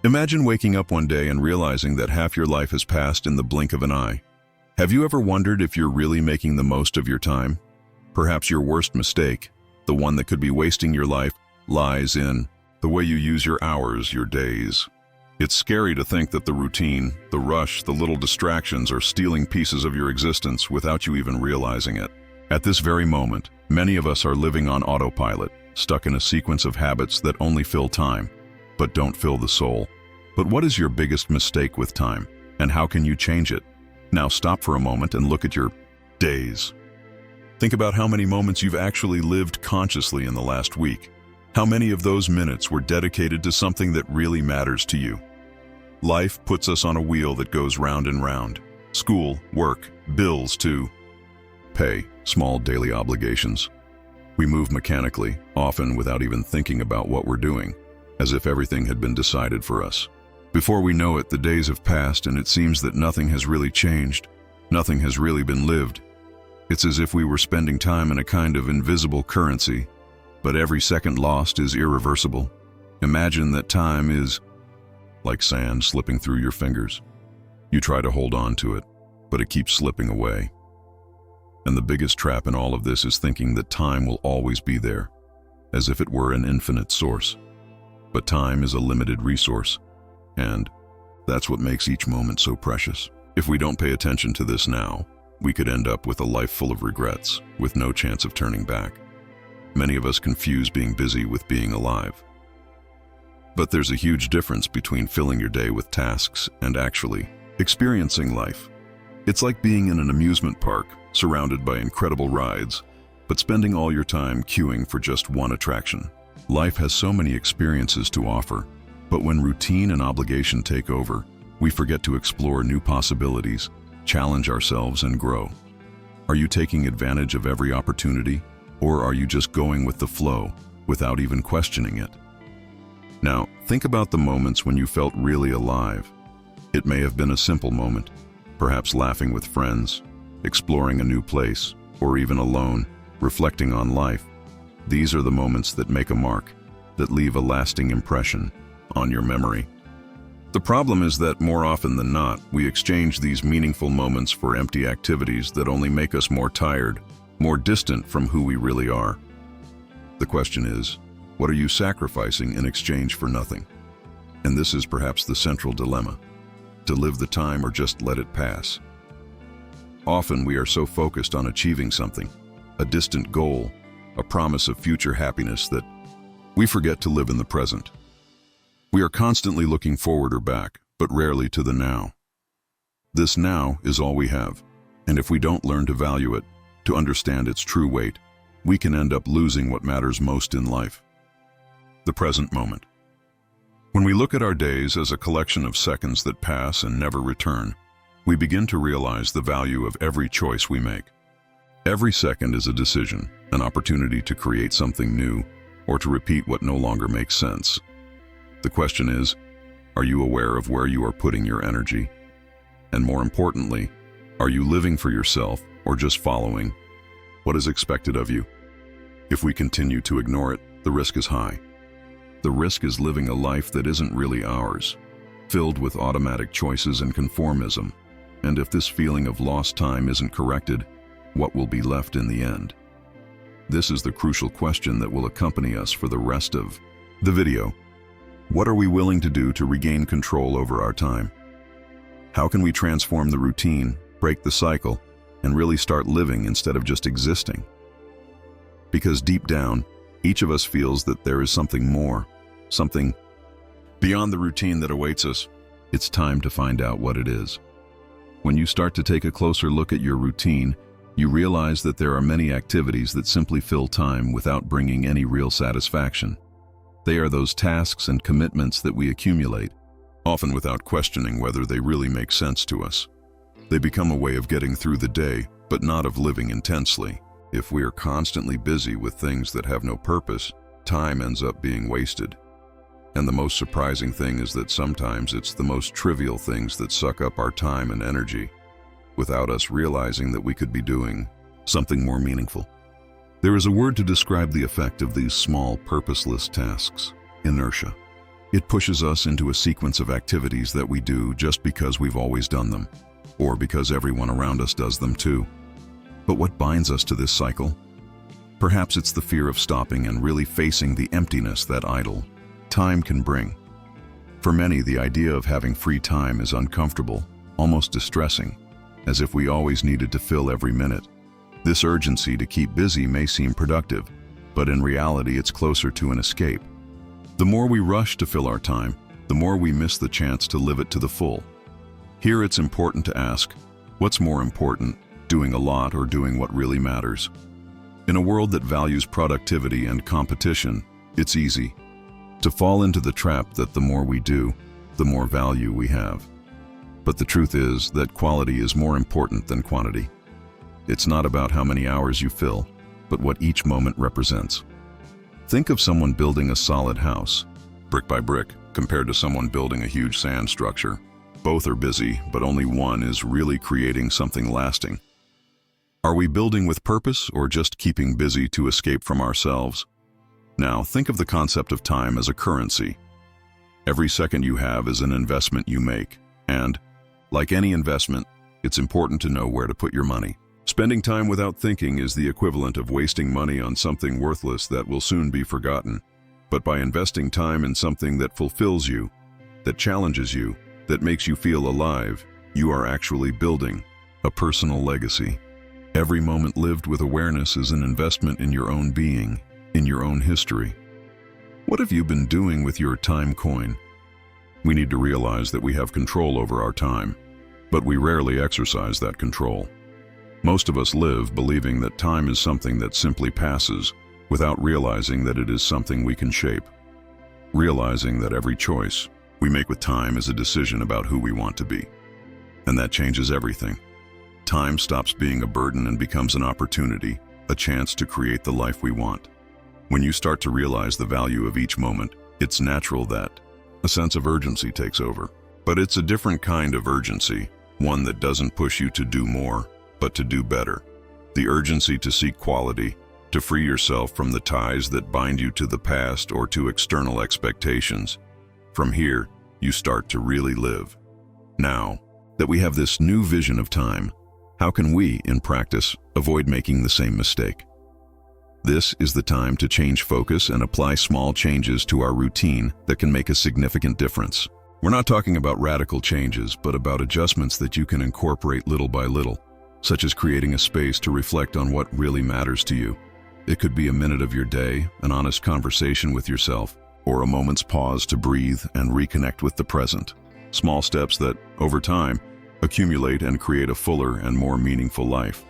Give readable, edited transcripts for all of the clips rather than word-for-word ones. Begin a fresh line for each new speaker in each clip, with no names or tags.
Imagine waking up one day and realizing that half your life has passed in the blink of an eye. Have you ever wondered if you're really making the most of your time? Perhaps your worst mistake, the one that could be wasting your life, lies in the way you use your hours, your days. It's scary to think that the routine, the rush, the little distractions are stealing pieces of your existence without you even realizing it. At this very moment, many of us are living on autopilot, stuck in a sequence of habits that only fill time, but don't fill the soul. But what is your biggest mistake with time, and how can you change it? Now stop for a moment and look at your days. Think about how many moments you've actually lived consciously in the last week. How many of those minutes were dedicated to something that really matters to you? Life puts us on a wheel that goes round and round. School, work, bills to pay, small daily obligations. We move mechanically, often without even thinking about what we're doing, as if everything had been decided for us. Before we know it, the days have passed and it seems that nothing has really changed. Nothing has really been lived. It's as if we were spending time in a kind of invisible currency, but every second lost is irreversible. Imagine that time is like sand slipping through your fingers. You try to hold on to it, but it keeps slipping away. And the biggest trap in all of this is thinking that time will always be there, as if it were an infinite source. But time is a limited resource, and that's what makes each moment so precious. If we don't pay attention to this now, we could end up with a life full of regrets, with no chance of turning back. Many of us confuse being busy with being alive. But there's a huge difference between filling your day with tasks and actually experiencing life. It's like being in an amusement park, surrounded by incredible rides, but spending all your time queuing for just one attraction. Life has so many experiences to offer, but when routine and obligation take over, we forget to explore new possibilities, challenge ourselves, and grow. Are you taking advantage of every opportunity, or are you just going with the flow without even questioning it? Now, think about the moments when you felt really alive. It may have been a simple moment, perhaps laughing with friends, exploring a new place, or even alone, reflecting on life. These are the moments that make a mark, that leave a lasting impression on your memory. The problem is that more often than not, we exchange these meaningful moments for empty activities that only make us more tired, more distant from who we really are. The question is, what are you sacrificing in exchange for nothing? And this is perhaps the central dilemma: to live the time or just let it pass. Often we are so focused on achieving something, a distant goal, a promise of future happiness, that we forget to live in the present. We are constantly looking forward or back, but rarely to the now. This now is all we have, and if we don't learn to value it, to understand its true weight, we can end up losing what matters most in life: the present moment. When we look at our days as a collection of seconds that pass and never return, we begin to realize the value of every choice we make. Every second is a decision, an opportunity to create something new, or to repeat what no longer makes sense. The question is, are you aware of where you are putting your energy? And more importantly, are you living for yourself or just following what is expected of you? If we continue to ignore it, the risk is high. The risk is living a life that isn't really ours, filled with automatic choices and conformism. And if this feeling of lost time isn't corrected, what will be left in the end? This is the crucial question that will accompany us for the rest of the video. What are we willing to do to regain control over our time? How can we transform the routine, break the cycle, and really start living instead of just existing? Because deep down, each of us feels that there is something more, something beyond the routine that awaits us. It's time to find out what it is. When you start to take a closer look at your routine, you realize that there are many activities that simply fill time without bringing any real satisfaction. They are those tasks and commitments that we accumulate, often without questioning whether they really make sense to us. They become a way of getting through the day, but not of living intensely. If we are constantly busy with things that have no purpose, time ends up being wasted. And the most surprising thing is that sometimes it's the most trivial things that suck up our time and energy, without us realizing that we could be doing something more meaningful. There is a word to describe the effect of these small, purposeless tasks: inertia. It pushes us into a sequence of activities that we do just because we've always done them, or because everyone around us does them too. But what binds us to this cycle? Perhaps it's the fear of stopping and really facing the emptiness that idle time can bring. For many, the idea of having free time is uncomfortable, almost distressing, as if we always needed to fill every minute. This urgency to keep busy may seem productive, but in reality it's closer to an escape. The more we rush to fill our time, the more we miss the chance to live it to the full. Here it's important to ask, what's more important, doing a lot or doing what really matters? In a world that values productivity and competition, it's easy to fall into the trap that the more we do, the more value we have. But the truth is that quality is more important than quantity. It's not about how many hours you fill, but what each moment represents. Think of someone building a solid house, brick by brick, compared to someone building a huge sand structure. Both are busy, but only one is really creating something lasting. Are we building with purpose or just keeping busy to escape from ourselves? Now, think of the concept of time as a currency. Every second you have is an investment you make, and, like any investment, it's important to know where to put your money. Spending time without thinking is the equivalent of wasting money on something worthless that will soon be forgotten. But by investing time in something that fulfills you, that challenges you, that makes you feel alive, you are actually building a personal legacy. Every moment lived with awareness is an investment in your own being, in your own history. What have you been doing with your time coin? We need to realize that we have control over our time, but we rarely exercise that control. Most of us live believing that time is something that simply passes, without realizing that it is something we can shape. Realizing that every choice we make with time is a decision about who we want to be. And that changes everything. Time stops being a burden and becomes an opportunity, a chance to create the life we want. When you start to realize the value of each moment, it's natural that a sense of urgency takes over. But it's a different kind of urgency, one that doesn't push you to do more, but to do better. The urgency to seek quality, to free yourself from the ties that bind you to the past or to external expectations. From here, you start to really live. Now that we have this new vision of time, how can we, in practice, avoid making the same mistake? This is the time to change focus and apply small changes to our routine that can make a significant difference. We're not talking about radical changes, but about adjustments that you can incorporate little by little, such as creating a space to reflect on what really matters to you. It could be a minute of your day, an honest conversation with yourself, or a moment's pause to breathe and reconnect with the present. Small steps that, over time, accumulate and create a fuller and more meaningful life.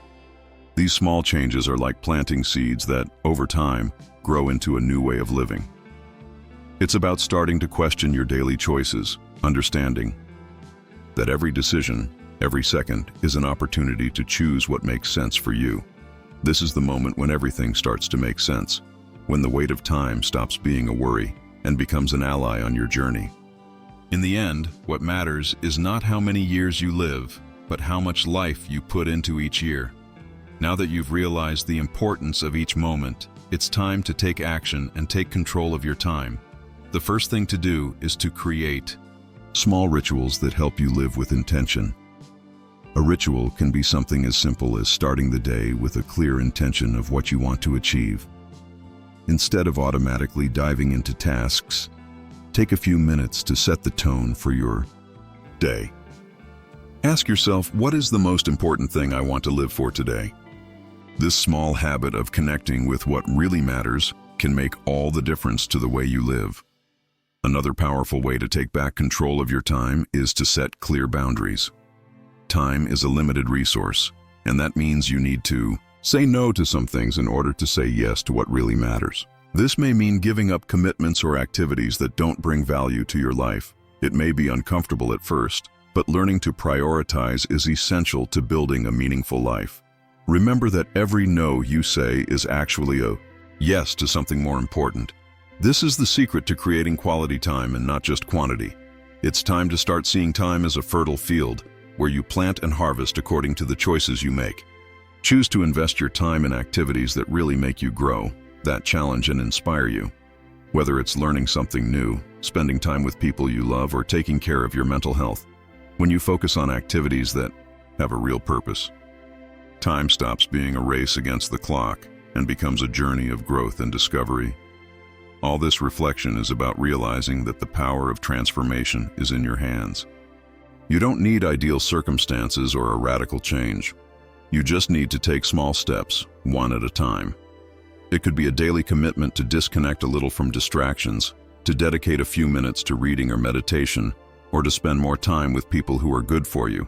These small changes are like planting seeds that, over time, grow into a new way of living. It's about starting to question your daily choices, understanding that every decision, every second, is an opportunity to choose what makes sense for you. This is the moment when everything starts to make sense, when the weight of time stops being a worry and becomes an ally on your journey. In the end, what matters is not how many years you live, but how much life you put into each year. Now that you've realized the importance of each moment, it's time to take action and take control of your time. The first thing to do is to create small rituals that help you live with intention. A ritual can be something as simple as starting the day with a clear intention of what you want to achieve. Instead of automatically diving into tasks, take a few minutes to set the tone for your day. Ask yourself, what is the most important thing I want to live for today? This small habit of connecting with what really matters can make all the difference to the way you live. Another powerful way to take back control of your time is to set clear boundaries. Time is a limited resource, and that means you need to say no to some things in order to say yes to what really matters. This may mean giving up commitments or activities that don't bring value to your life. It may be uncomfortable at first, but learning to prioritize is essential to building a meaningful life. Remember that every no you say is actually a yes to something more important. This is the secret to creating quality time and not just quantity. It's time to start seeing time as a fertile field where you plant and harvest according to the choices you make. Choose to invest your time in activities that really make you grow, that challenge and inspire you. Whether it's learning something new, spending time with people you love, or taking care of your mental health, when you focus on activities that have a real purpose, time stops being a race against the clock and becomes a journey of growth and discovery. All this reflection is about realizing that the power of transformation is in your hands. You don't need ideal circumstances or a radical change. You just need to take small steps, one at a time. It could be a daily commitment to disconnect a little from distractions, to dedicate a few minutes to reading or meditation, or to spend more time with people who are good for you.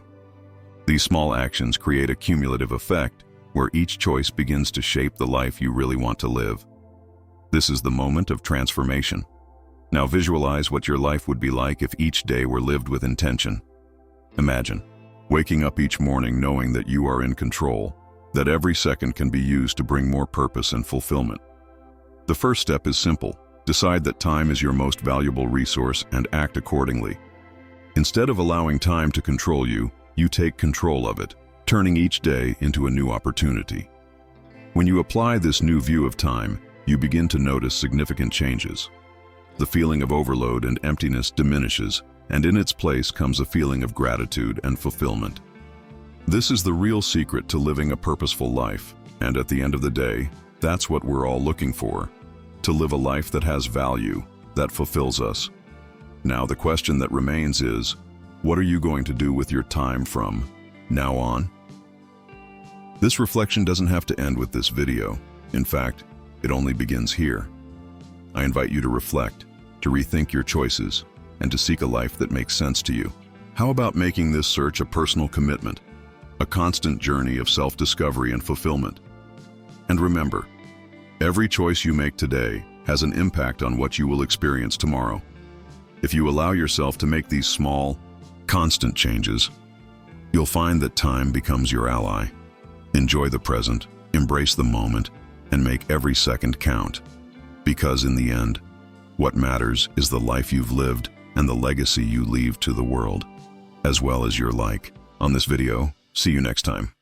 These small actions create a cumulative effect where each choice begins to shape the life you really want to live. This is the moment of transformation. Now visualize what your life would be like if each day were lived with intention. Imagine waking up each morning knowing that you are in control, that every second can be used to bring more purpose and fulfillment. The first step is simple. Decide that time is your most valuable resource and act accordingly. Instead of allowing time to control you, you take control of it, turning each day into a new opportunity. When you apply this new view of time, you begin to notice significant changes. The feeling of overload and emptiness diminishes, and in its place comes a feeling of gratitude and fulfillment. This is the real secret to living a purposeful life, and at the end of the day, that's what we're all looking for, to live a life that has value, that fulfills us. Now the question that remains is, what are you going to do with your time from now on? This reflection doesn't have to end with this video. In fact, it only begins here. I invite you to reflect, to rethink your choices, and to seek a life that makes sense to you. How about making this search a personal commitment, a constant journey of self-discovery and fulfillment? And remember, every choice you make today has an impact on what you will experience tomorrow. If you allow yourself to make these small, constant changes, you'll find that time becomes your ally. Enjoy the present, embrace the moment, and make every second count. Because in the end, what matters is the life you've lived and the legacy you leave to the world, as well as your like. On this video, see you next time.